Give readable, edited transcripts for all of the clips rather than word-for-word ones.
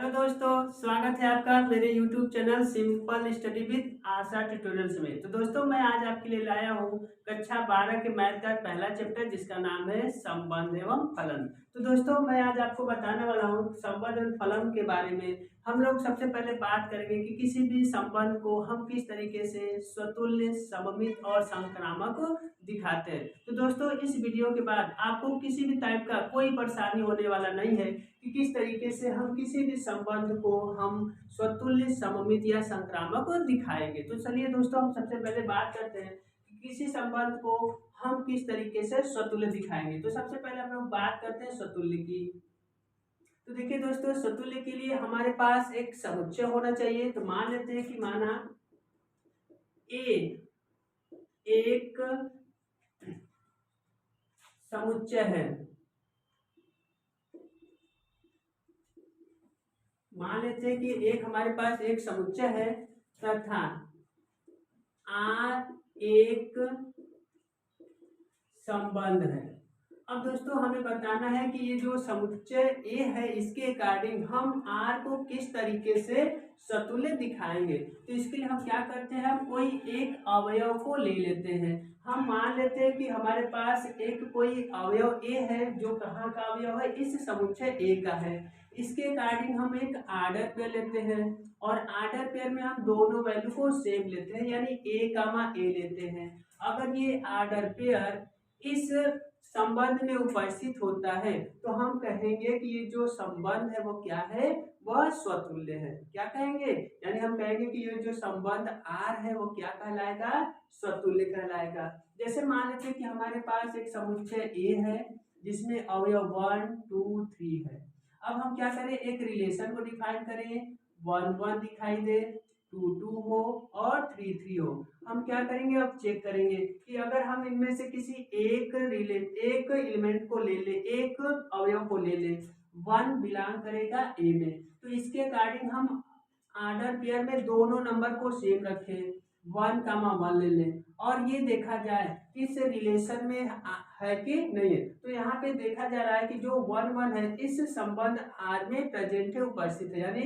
Hello दोस्तों, स्वागत है आपका मेरे YouTube channel simple study with Asha tutorials में। तो दोस्तों, मैं आज आपके लिए लाया हूँ कक्षा 12 के मैथ का पहला चैप्टर जिसका नाम है संबंध एवं फलन। तो दोस्तों, मैं आज आपको बताने वाला हूँ संबंध एवं फलन के बारे में। हम लोग सबसे पहले बात करेंगे कि किसी भी संबंध को हम किस तरीके से स्वतुल्य, सममित और संक्रामक दिखाते हैं। तो दोस्तों, इस वीडियो के बाद आपको किसी भी टाइप का कोई परेशानी होने वाला नहीं है कि किस तरीके से हम किसी भी संबंध को हम स्वतुल्य, सममित या संक्रामक दिखाएंगे। तो चलिए दोस्तों, हम सबसे पहले बात करते हैं कि किसी संबंध को हम किस तरीके से स्वतुल्य दिखाएंगे। तो सबसे पहले हम लोग बात करते हैं स्वतुल्य की। तो देखिए दोस्तों, स्वतुल्य के लिए हमारे पास एक समुच्चय होना चाहिए। तो मान लेते हैं कि माना ए एक समुच्चय है। मान लेते हैं कि एक हमारे पास एक समुच्चय है तथा आर एक संबंध है। अब दोस्तों, हमें बताना है कि ये जो समुच्चय ए है इसके अकॉर्डिंग हम आर को किस तरीके से स्वतुल्य दिखाएंगे। तो इसके लिए हम क्या करते हैं, हम कोई एक अवयव को ले लेते हैं। हम मान लेते हैं कि हमारे पास एक कोई अवयव ए है जो कहाँ का अवयव है, इस समुच्चय ए का है। इसके अकॉर्डिंग हम एक आर्डर पेयर लेते हैं और आर्डर पेयर में हम दोनों वैल्यू को सेम लेते हैं, यानी ए कामा ए लेते हैं। अगर ये आर्डर पेयर इस संबंध में उपस्थित होता है तो हम कहेंगे कि ये जो संबंध है वो क्या है, वह स्वतुल्य है। क्या कहेंगे, यानी हम कहेंगे कि ये जो संबंध आर है वो क्या कहलाएगा, स्वतुल्य कहलाएगा। जैसे मान लेते हैं कि हमारे पास एक समुच्चय ए है जिसमें अवयव 1 2 3 है। अब हम क्या करें, एक रिलेशन को डिफाइन करें। 1 1 दिखाई दे, 2 2 हो और 3 3 हो। हम क्या करेंगे, अब चेक करेंगे कि अगर हम इनमें से किसी एक एलिमेंट को ले ले, एक अवयव को ले ले, 1 बिलोंग करेगा ए में, तो इसके अकॉर्डिंग हम आर्डर पेयर में दोनों नंबर को सेम रखें, 1 कामा 1 ले लें और ये देखा जाए इस रिलेशन में है कि नहीं है। तो यहाँ पे देखा जा रहा है कि जो 1 1 है इस संबंध आर में प्रेजेंट है, उपस्थित है, यानी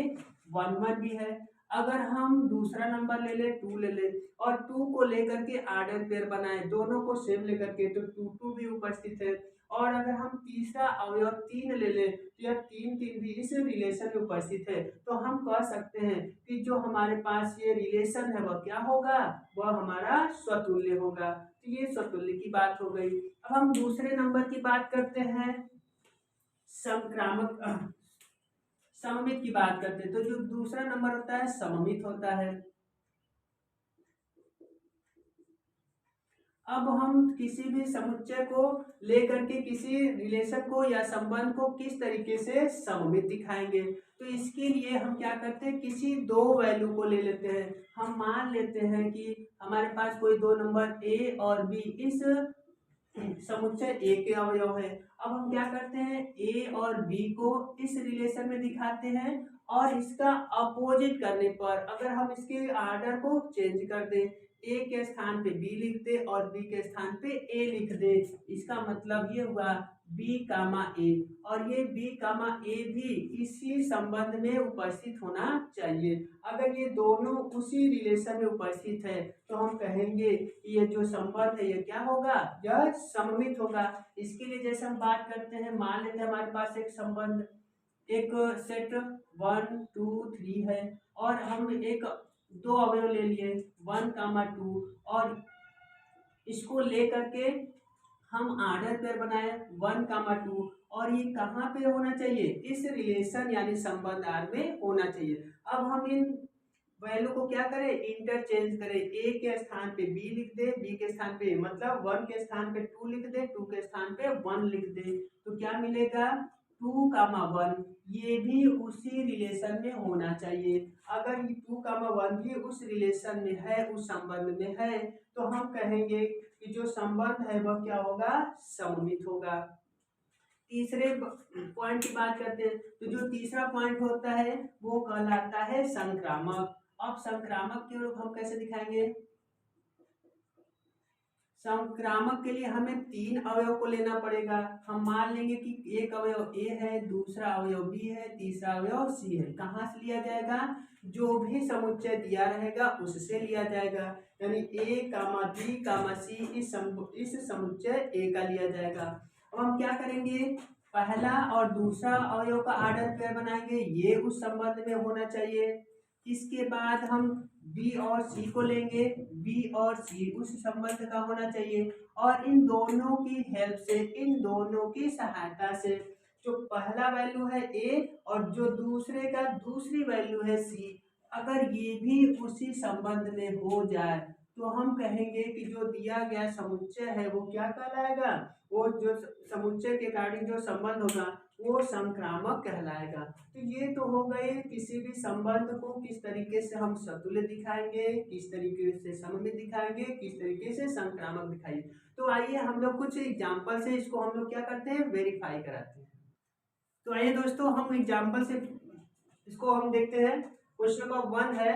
1 1 भी है। अगर हम दूसरा नंबर ले ले, 2 ले ले और 2 को लेकर के आर्डर पेयर बनाए, दोनों को सेम लेकर के, तो 2 2 भी उपस्थित है। और अगर हम तीसरा अवयव 3 ले ले तो यह 3 3 भी इस रिलेशन में उपस्थित है। तो हम कह सकते हैं कि जो हमारे पास ये रिलेशन है वह क्या होगा, वह हमारा स्वतुल्य होगा। तो ये स्वतुल्य की बात हो गई। अब हम दूसरे नंबर की बात करते हैं, संक्रामक सममित की बात करते हैं। तो जो दूसरा नंबर होता है सममित होता है। अब हम किसी भी समुच्चय को लेकर के किसी रिलेशन को या संबंध को किस तरीके से सममित दिखाएंगे। तो इसके लिए हम क्या करते हैं, किसी दो वैल्यू को ले लेते हैं। हम मान लेते हैं कि हमारे पास कोई दो नंबर ए और बी इस समुच्चय ए के अवयव है। अब हम क्या करते हैं, ए और बी को इस रिलेशन में दिखाते हैं और इसका अपोजिट करने पर अगर हम इसके आर्डर को चेंज कर दें, ए के स्थान पे बी लिख दे और बी के स्थान पे ए लिख दे, इसका मतलब ये हुआ बी कामा ए, और ये बी कामा ए भी इसी संबंध में उपस्थित होना चाहिए। अगर ये दोनों उसी रिलेशन में उपस्थित है तो हम कहेंगे कि ये जो संबंध है ये क्या होगा, यह सममित होगा। इसके लिए जैसे हम बात करते हैं, मान लेते हैं हमारे पास एक संबंध, एक सेट 1 2 3 है और हम एक दो अवयव ले लिए 1 कामा 2 और इसको ले करके हम आर्डर पेयर बनाए 1 कामा 2 और ये कहाँ पे होना चाहिए, इस रिलेशन यानी संबंध आर में होना चाहिए। अब हम इन वैल्यू को क्या करें, इंटरचेंज करें, ए के स्थान पे बी लिख दे, बी के स्थान पे मतलब 1 के स्थान पे 2 लिख दे, 2 के स्थान पे 1 लिख दे, तो क्या मिलेगा 2 कामा 1, ये भी उसी रिलेशन में होना चाहिए। अगर ये 2 कामा 1 भी उस रिलेशन में है, उस संबंध में है, तो हम कहेंगे कि जो संबंध है वह क्या होगा, सममित होगा। तीसरे पॉइंट की बात करते हैं। तो जो तीसरा पॉइंट होता है वो कहलाता है संक्रामक। अब संक्रामक के रूप हम कैसे दिखाएंगे, संक्रामक के लिए हमें 3 अवयव को लेना पड़ेगा। हम मान लेंगे कि एक अवयव ए है, दूसरा अवयव बी है, तीसरा अवयव सी है। कहाँ से लिया जाएगा? जो भी समुच्चय दिया रहेगा उससे लिया जाएगा, यानी ए कामा बी कामा सी इस समुच्चय ए का लिया जाएगा। अब हम क्या करेंगे, पहला और दूसरा अवयव का आर्डर पेयर बनाएंगे, ये उस संबंध में होना चाहिए। इसके बाद हम बी और सी को लेंगे, बी और सी उस संबंध का होना चाहिए। और इन दोनों की हेल्प से, इन दोनों की सहायता से, जो पहला वैल्यू है ए और जो दूसरे का दूसरी वैल्यू है सी, अगर ये भी उसी संबंध में हो जाए तो हम कहेंगे कि जो दिया गया समुच्चय है वो क्या कहलाएगा, वो जो समुच्चय के अकॉर्डिंग जो संबंध होगा वो संक्रामक कहलाएगा। तो ये तो हो गए किसी भी संबंध को किस तरीके से हम सतुल्य दिखाएंगे, किस तरीके से सममित दिखाएंगे, किस तरीके से संक्रामक दिखाएंगे। तो आइए हम लोग कुछ एग्जाम्पल से इसको हम लोग क्या करते हैं, वेरीफाई कराते हैं। तो आइए दोस्तों हम एग्जाम्पल से इसको हम देखते हैं। क्वेश्चन नंबर 1 है,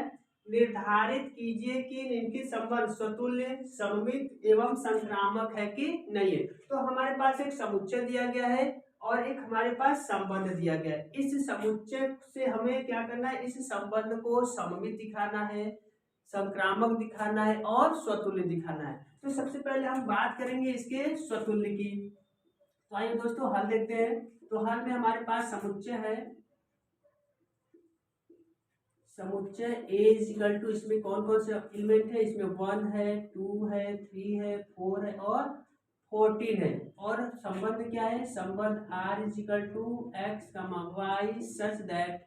निर्धारित कीजिए कि इनके संबंध स्वतुल्य, सममित एवं संक्रामक है कि नहीं है। तो हमारे पास एक समुच्चय दिया गया है और एक हमारे पास संबंध दिया गया है। इस समुच्चय से हमें क्या करना है, इस संबंध को सममित दिखाना है, संक्रामक दिखाना है और स्वतुल्य दिखाना है। तो सबसे पहले हम बात करेंगे इसके स्वतुल्य की। तो आइए दोस्तों हल देखते हैं। तो हल में हमारे पास समुच्चय है, समुच्चय A इजिकल टू, इसमें कौन कौन से एलिमेंट है, इसमें 1 है, 2 है, 3 है, 4 है और 14 है। और संबंध क्या है, संबंध R is equal to x comma y such that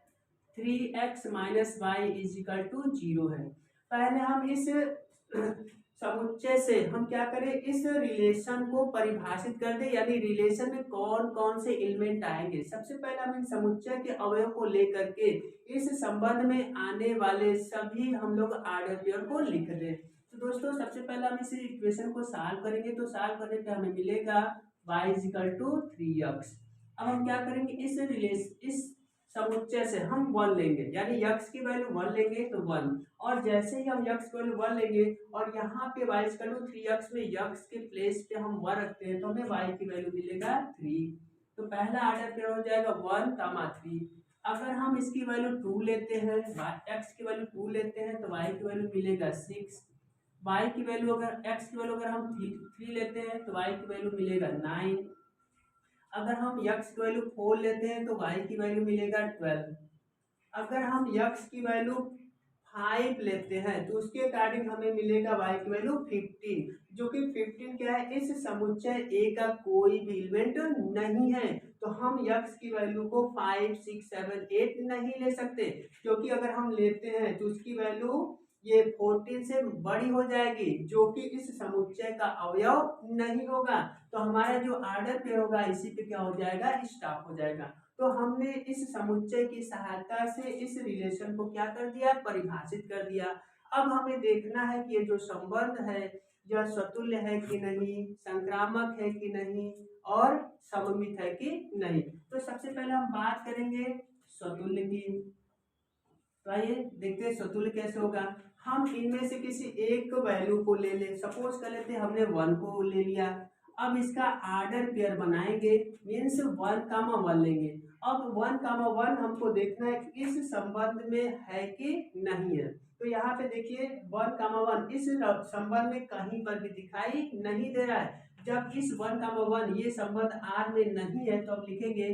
3x minus y is equal to 0 है। पहले हम इस समुच्चय से हम क्या करें, इस रिलेशन को परिभाषित कर दे, यानी रिलेशन में कौन कौन से एलिमेंट आएंगे। सबसे पहले हम इन समुच्चय के अवयव को लेकर के इस संबंध में आने वाले सभी हम लोग आर्डर पेयर को लिख दें। तो दोस्तों सबसे पहले हम इस इक्वेशन को सॉल्व करेंगे। तो सॉल्व करने पे हमें मिलेगा y इजिकल टू 3x। अब हम क्या करेंगे, इस समुच्चय से हम 1 लेंगे, यानी x की वैल्यू 1 लेंगे तो 1, और जैसे ही हम x की वैल्यू 1 लेंगे और यहाँ पे y इक्वल टू 3x में x के प्लेस पे हम 1 रखते हैं तो हमें y की वैल्यू मिलेगा 3। तो पहला आर्डर पेयर हो जाएगा 1 कामा 3। अगर हम इसकी वैल्यू 2 लेते हैं, x की वैल्यू 2 लेते हैं तो y की वैल्यू मिलेगा 6। y की वैल्यू अगर x की वैल्यू अगर हम 3 लेते हैं तो y की वैल्यू मिलेगा 9। अगर हम x की वैल्यू 4 लेते हैं तो y की वैल्यू मिलेगा 12। अगर हम x की वैल्यू 5 लेते हैं तो उसके अकॉर्डिंग हमें मिलेगा y की वैल्यू 15, जो कि 15 क्या है, इस समुच्चय A का कोई भी एलिमेंट नहीं है। तो हम x की वैल्यू को 5, 6, 7, 8 नहीं ले सकते, क्योंकि अगर हम लेते हैं तो उसकी वैल्यू ये 14 से बड़ी हो जाएगी, जो कि इस समुच्चय का अवयव नहीं होगा। तो हमारा जो आर्डर पेयर होगा इसी पे क्या हो जाएगा, स्टॉप हो जाएगा। तो हमने इस समुच्चय की सहायता से इस रिलेशन को क्या कर दिया, परिभाषित कर दिया। अब हमें देखना है कि ये जो संबंध है यह स्वतुल्य है कि नहीं, संक्रामक है कि नहीं और सममित है कि नहीं। तो सबसे पहले हम बात करेंगे स्वतुल्य की। तो आइए देखते हैं स्वतुल्य कैसे होगा। हम इनमें से किसी एक वैल्यू को ले ले, सपोज कर लेते हैं हमने 1 को ले लिया। अब इसका आर्डर पेयर बनाएंगे, मीन्स 1 कामा 1 लेंगे। अब 1 कामा 1 हमको देखना है इस संबंध में है कि नहीं है। तो यहाँ पे देखिए 1 कामा 1 इस संबंध में कहीं पर भी दिखाई नहीं दे रहा है। जब इस 1 कामा 1 ये संबंध R में नहीं है तो अब लिखेंगे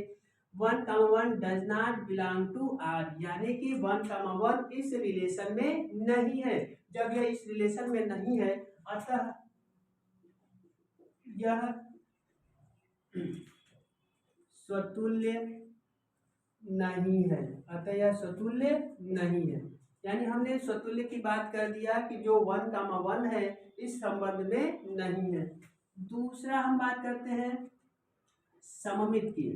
1 comma 1 does not belong to R, यानी कि 1 कामा 1 इस रिलेशन में नहीं है। जब यह इस रिलेशन में नहीं है अतः यह स्वतुल्य नहीं है, अतः यह स्वतुल्य नहीं है। यानी हमने स्वतुल्य की बात कर दिया कि जो 1 कामा 1 है इस संबंध में नहीं है। दूसरा हम बात करते हैं सममित की।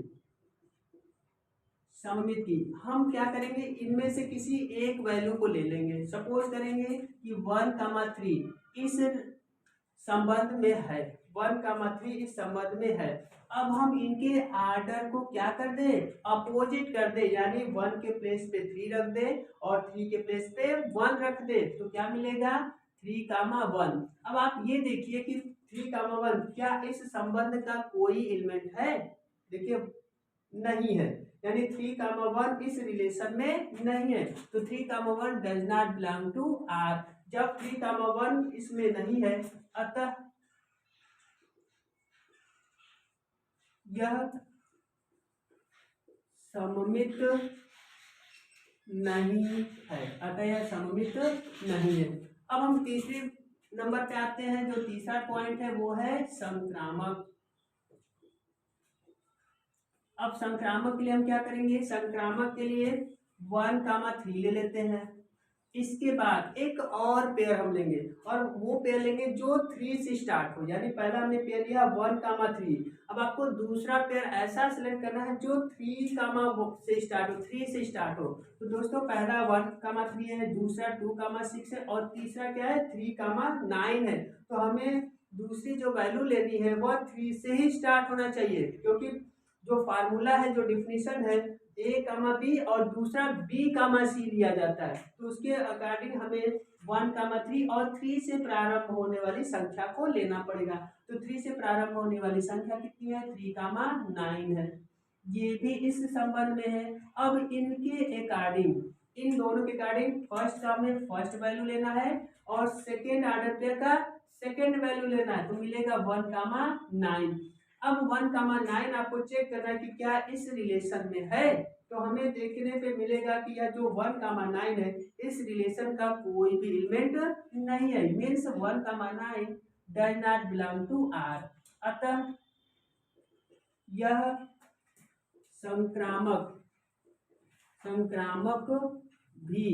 सममित की हम क्या करेंगे, इनमें से किसी एक वैल्यू को ले लेंगे। सपोज करेंगे कि 1 कामा 3 इस संबंध में है, 1 कामा 3 इस संबंध में है। अब हम इनके आर्डर को क्या कर दे, अपोजिट कर दे, यानी 1 के प्लेस पे 3 रख दे और 3 के प्लेस पे 1 रख दे। तो क्या मिलेगा 3 कामा 1। अब आप ये देखिए कि 3,1 क्या इस संबंध का कोई एलिमेंट है? देखिए नहीं है, यानी 3,1 इस रिलेशन में नहीं है, तो 3,1 does not belong to R. जब 3,1 इसमें नहीं है, अतः यह सममित नहीं है, अतः यह सममित नहीं है। अब हम तीसरे नंबर पे आते हैं। जो तीसरा पॉइंट है वो है संक्रामक। अब संक्रामक के लिए हम क्या करेंगे? संक्रामक के लिए 1,3 ले लेते हैं। इसके बाद एक और पेयर हम लेंगे, और वो पेयर लेंगे जो 3 से स्टार्ट हो, यानी पहला हमने पेयर लिया 1,3। अब आपको दूसरा पेयर ऐसा सिलेक्ट करना है जो 3 से स्टार्ट हो, 3 से स्टार्ट हो। तो दोस्तों पहला 1,3 है, दूसरा 2,6 है, और तीसरा क्या है 3,9 है। तो हमें दूसरी जो वैल्यू लेनी है वो 3 से ही स्टार्ट होना चाहिए, क्योंकि जो फार्मूला है, जो डिफिनीशन है, A, B और दूसरा B, C लिया जाता है। तो उसके अकॉर्डिंग हमें 1,3 और 3 से प्रारंभ होने वाली संख्या को लेना पड़ेगा। तो 3 से प्रारंभ होने वाली संख्या कितनी है? 3,9 है। ये भी इस संबंध में है। अब इनके अकॉर्डिंग, इन दोनों के अकॉर्डिंग फर्स्ट का हमें फर्स्ट वैल्यू लेना है और सेकेंड ऑर्डर पेयर का सेकेंड वैल्यू लेना है, तो मिलेगा 1,9। अब 1,9 आपको चेक करना है कि क्या इस रिलेशन में है। तो हमें देखने पे मिलेगा कि यह जो 1,9 है इस रिलेशन का कोई भी एलिमेंट नहीं है, means 1,9 does not belong to R. अतः यह संक्रामक भी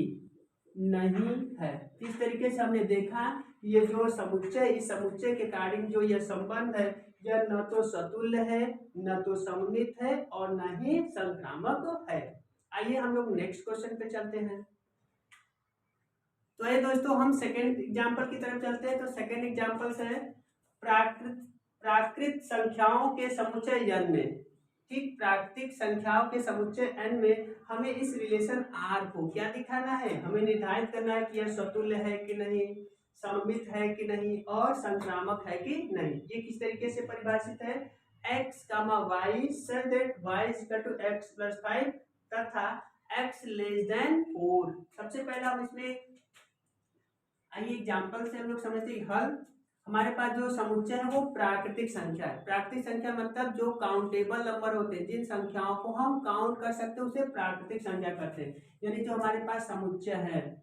नहीं है। इस तरीके से हमने देखा ये जो समुच्चय, इस समुच्चय के कारण जो यह संबंध है, यह न तो सतुल्य है, न तो सममित है, और न ही संक्रामक है। आइए हम लोग नेक्स्ट क्वेश्चन पे चलते हैं। तो ये दोस्तों हम सेकेंड एग्जाम्पल की तरफ चलते हैं। तो सेकेंड एग्जाम्पल है प्राकृत संख्याओं के समुच्चय n में, ठीक, प्राकृतिक संख्याओं के समुच्चय n में हमें इस रिलेशन r को क्या दिखाना है? हमें निर्धारित करना है कि यह स्वतुल्य है कि नहीं, सममित है कि नहीं, और संक्रामक है कि नहीं। ये किस तरीके से परिभाषित है? x, y such that y is equal to x plus 5 तथा x लेस देन 4। सबसे पहला हम इसमें आइए एग्जाम्पल से हम लोग समझते हैं हल। हमारे पास जो समुच्चय है वो प्राकृतिक संख्या है। प्राकृतिक संख्या मतलब जो काउंटेबल नंबर होते हैं, जिन संख्याओं को हम काउंट कर सकते हैं उसे प्राकृतिक संख्या कहते हैं। यानी जो हमारे पास समुच्चय है,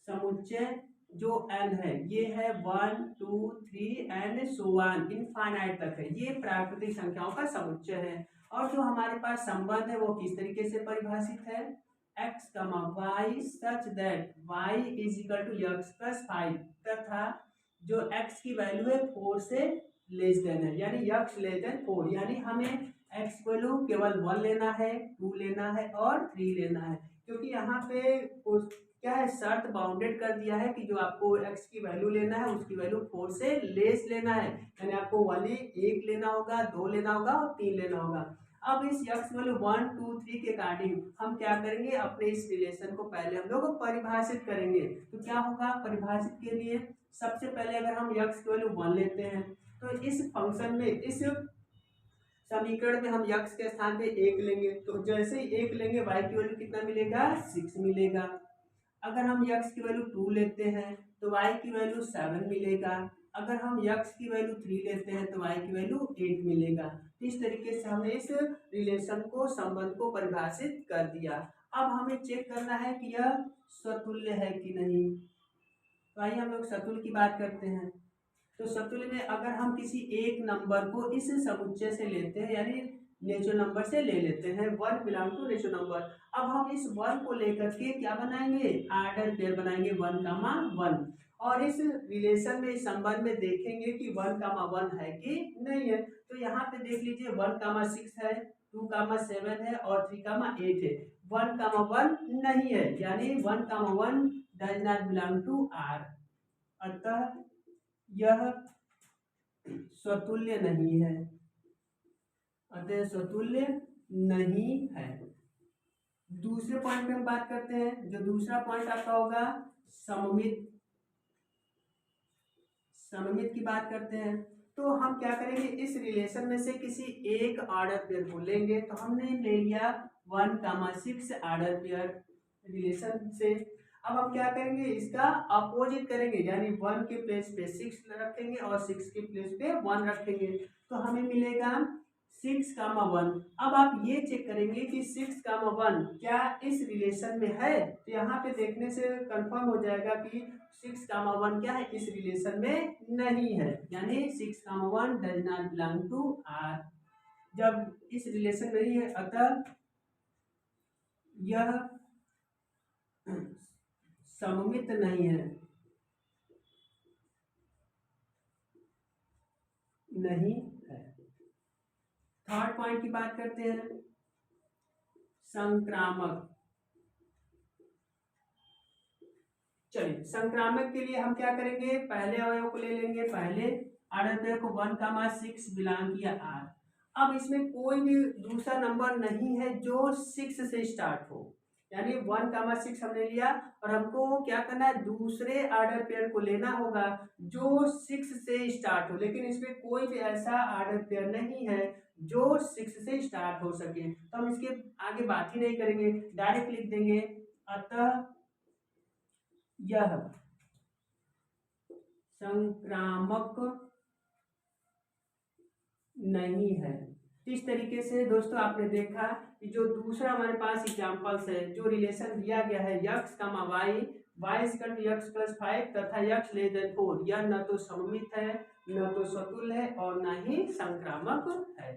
समुच्चय जो n है, ये है 1 2 3 एंड सो ऑन इनफाइनाइट तक है, ये प्राकृतिक संख्याओं का समुच्चय है। और जो हमारे पास संबंध है वो किस तरीके से परिभाषित है? x, y such that y is equal to x plus 5 तथा जो x की वैल्यू है 4 से लेस देन है, यानी x लेस देन 4। यानी हमें x वैल्यू केवल 1 लेना है, 2 लेना है और 3 लेना है, क्योंकि यहाँ पे क्या है, शर्त बाउंडेड कर दिया है कि जो आपको x की वैल्यू लेना है उसकी वैल्यू 4 से लेस लेना है, यानी आपको वाली 1 लेना होगा, 2 लेना होगा और 3 लेना होगा। अब इस x वैल्यू 1 2 3 के अकॉर्डिंग हम क्या करेंगे? अपने इस रिलेशन को पहले हम लोग परिभाषित करेंगे। तो क्या होगा परिभाषित के लिए? सबसे पहले अगर हम x की वैल्यू 1 लेते हैं तो इस फंक्शन में, इस समीकरण में हम x के स्थान पे 1 लेंगे, तो जैसे ही 1 लेंगे y की वैल्यू कितना मिलेगा? 6 मिलेगा। अगर हम x की वैल्यू 2 लेते हैं तो y की वैल्यू 7 मिलेगा। अगर हम x की वैल्यू 3 लेते हैं तो y की वैल्यू 8 मिलेगा। इस तरीके से हमने इस रिलेशन को, संबंध को परिभाषित कर दिया। अब हमें चेक करना है कि यह स्वतुल्य है कि नहीं। तो आइए हम लोग सतुल्य की बात करते हैं। तो सतुल्य में अगर हम किसी एक नंबर को इस समुच्चय से लेते हैं, यानी नेचुरल नंबर से ले लेते हैं, 1 बिलोंग टू नेचुरल नंबर। अब हम इस 1 को लेकर के क्या बनाएंगे? ऑर्डर पेयर बनाएंगे 1,1। और इस रिलेशन में, इस संबंध में देखेंगे कि 1,1 है कि नहीं है। तो यहाँ पे देख लीजिए 1,6 है, 2,7 है और 3,8 है। 1,1 नहीं है, यानी 1,1 does not belong to R. अतः यह स्वतुल्य नहीं है, अतः स्वतुल्य नहीं है। दूसरे पॉइंट पे हम बात करते हैं। जो दूसरा पॉइंट आपका होगा सममित सममित की बात करते हैं तो हम क्या करेंगे, इस रिलेशन में से किसी एक ऑर्डर पेयर को लेंगे। तो हमने ले लिया 1,6 ऑर्डर पेयर रिलेशन से। अब हम क्या करेंगे, इसका अपोजिट करेंगे, यानी 1 के प्लेस पे 6 रखेंगे और 6 के प्लेस पे 1 रखेंगे। तो हमें मिलेगा 6,1। अब आप ये चेक करेंगे कि 6,1 क्या इस रिलेशन में है। तो यहाँ पे देखने से कंफर्म हो जाएगा कि 6,1 क्या है, इस रिलेशन में नहीं है, यानी 6,1 does not belong to R. जब इस रिलेशन में नहीं है, अतः यह सममित नहीं है, नहीं है। थर्ड पॉइंट की बात करते हैं, संक्रामक। चलिए, संक्रामक के लिए हम क्या करेंगे, पहले अवयव को ले लेंगे, पहले ऑर्डर पेयर को 1,6 बिलोंग किया आर। अब इसमें कोई भी दूसरा नंबर नहीं है जो 6 से स्टार्ट हो, यानी 1,6 हमने लिया और हमको क्या करना है, दूसरे ऑर्डर पेयर को लेना होगा जो 6 से स्टार्ट हो। लेकिन इसमें कोई भी ऐसा ऑर्डर पेयर नहीं है जो 6 से स्टार्ट हो सके, तो हम इसके आगे बात ही नहीं करेंगे, डायरेक्ट लिख देंगे, अतः यह संक्रामक नहीं है। इस तरीके से दोस्तों आपने देखा कि जो दूसरा हमारे पास एग्जांपल्स है, जो रिलेशन दिया गया है x, y, y=x+5 तथा x<4, यह न तो सममित है, न तो सतुल्य है और न ही संक्रामक है।